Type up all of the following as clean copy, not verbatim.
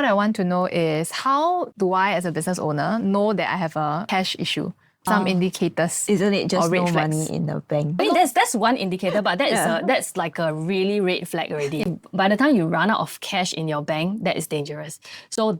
what I want to know is, how do I, as a business owner, know that I have a cash issue? Some indicators. Isn't it just or red no flags? money in the bank? I mean, that's one indicator, but that's like a really red flag already. By the time you run out of cash in your bank, that is dangerous. So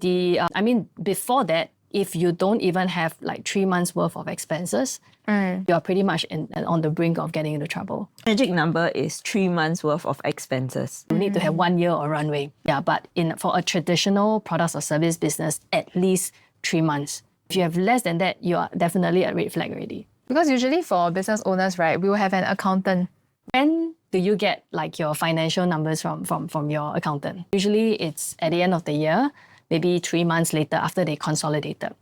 before that, if you don't even have like 3 months worth of expenses, you're pretty much on the brink of getting into trouble. Magic number is 3 months worth of expenses. You need to have 1 year or runway. Yeah, but for a traditional products or service business, at least 3 months. If you have less than that, you are definitely at red flag already. Because usually for business owners, right, we will have an accountant. When do you get like your financial numbers from your accountant? Usually it's at the end of the year, maybe 3 months later after they consolidated.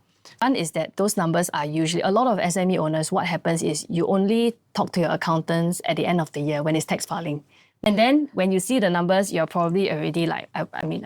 One is that those numbers are usually, a lot of SME owners, what happens is you only talk to your accountants at the end of the year when it's tax filing. And then when you see the numbers, you're probably already like,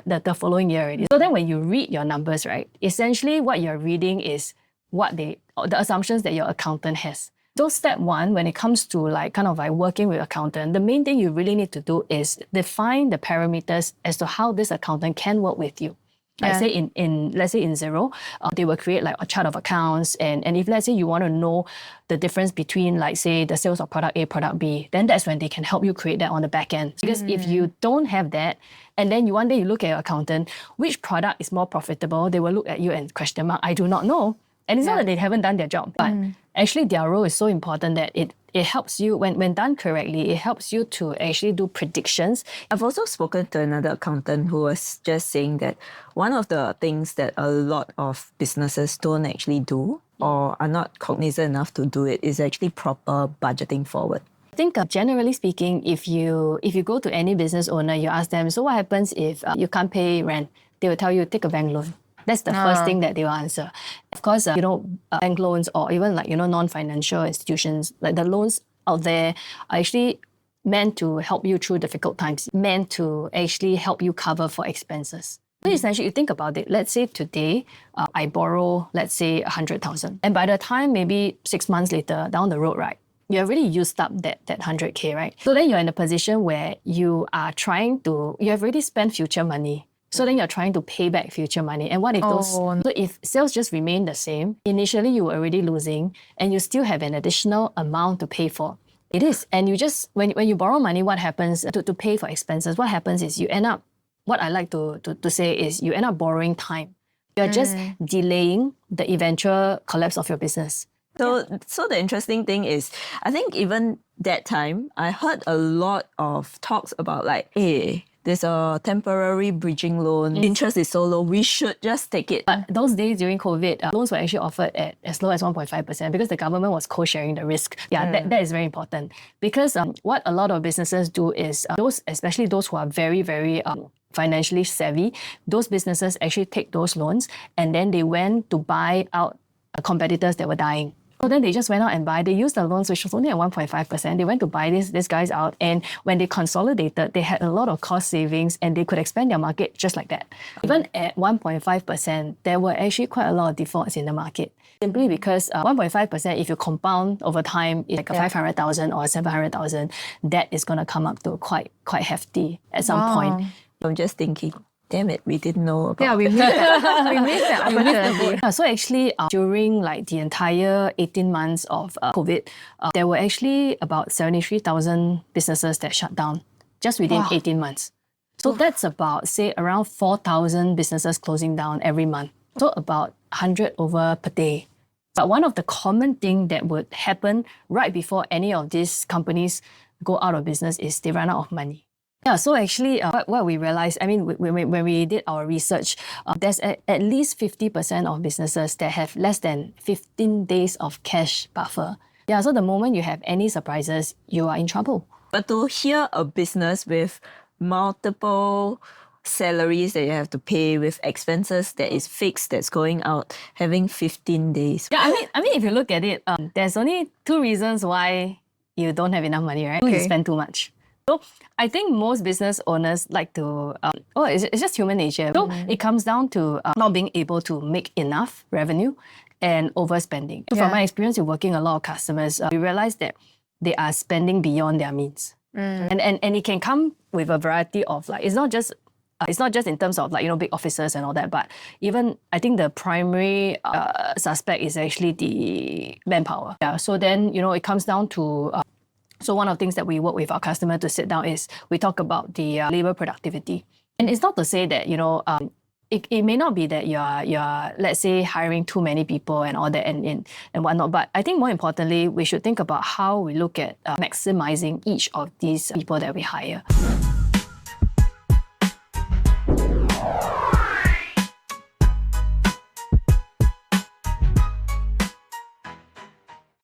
the following year already. So then when you read your numbers, right, essentially what you're reading is the assumptions that your accountant has. So step one, when it comes to like kind of like working with accountant, the main thing you really need to do is define the parameters as to how this accountant can work with you. Let's say in Xero, they will create like a chart of accounts, and if let's say you want to know the difference between like say the sales of product A, product B, then that's when they can help you create that on the back end. Because if you don't have that, and then one day you look at your accountant, which product is more profitable, they will look at you and question mark, I do not know. And it's not that they haven't done their job, but actually their role is so important that it helps you, when done correctly, it helps you to actually do predictions. I've also spoken to another accountant who was just saying that one of the things that a lot of businesses don't actually do or are not cognizant enough to do it is actually proper budgeting forward. I think generally speaking, if you go to any business owner, you ask them, so what happens if you can't pay rent? They will tell you, take a bank loan. That's the first thing that they will answer. Of course, bank loans or even like, non-financial institutions, like the loans out there are actually meant to help you through difficult times, meant to actually help you cover for expenses. So essentially, you think about it. Let's say today, I borrow, let's say 100,000. And by the time maybe 6 months later down the road, right, you already used up that 100K, right? So then you're in a position where you have already spent future money. So then you're trying to pay back future money. And what if so if sales just remain the same, initially you were already losing and you still have an additional amount to pay for. It is. And you just, when you borrow money, what happens to pay for expenses? What happens is you end up, what I like to say is you end up borrowing time. You're just delaying the eventual collapse of your business. So the interesting thing is, I think even that time, I heard a lot of talks about like, hey, there's a temporary bridging loan. Interest is so low, we should just take it. But those days during COVID, loans were actually offered at as low as 1.5% because the government was co-sharing the risk. That is very important. Because what a lot of businesses do is, especially those who are very, very financially savvy, those businesses actually take those loans and then they went to buy out competitors that were dying. So then they just went out and they used the loans, which was only at 1.5%. They went to buy these guys out. And when they consolidated, they had a lot of cost savings and they could expand their market just like that. Even at 1.5%, there were actually quite a lot of defaults in the market. Simply because 1.5%, if you compound over time, it's like a 500,000 or 700,000, that is going to come up to quite hefty at some point. I'm just thinking, damn it, we didn't know about we missed that opportunity. So actually, during like the entire 18 months of COVID, there were actually about 73,000 businesses that shut down just within 18 months. So that's about, say, around 4,000 businesses closing down every month. So about 100 over per day. But one of the common things that would happen right before any of these companies go out of business is they run out of money. Yeah, so actually what we realized, when we did our research, there's at least 50% of businesses that have less than 15 days of cash buffer. Yeah, so the moment you have any surprises, you are in trouble. But to hear a business with multiple salaries that you have to pay, with expenses that is fixed, that's going out, having 15 days. Yeah, if you look at it, there's only 2 reasons why you don't have enough money, right? You spend too much. So I think most business owners like to, it's just human nature. So it comes down to not being able to make enough revenue and overspending. So from my experience with working a lot of customers, we realize that they are spending beyond their means. And it can come with a variety of, like, it's not just It's not just in terms of big officers and all that, but even I think the primary suspect is actually the manpower. Yeah. So then it comes down to. So one of the things that we work with our customer to sit down is we talk about the labor productivity, and it's not to say that it may not be that you're let's say hiring too many people and all that and whatnot, but I think more importantly we should think about how we look at maximizing each of these people that we hire.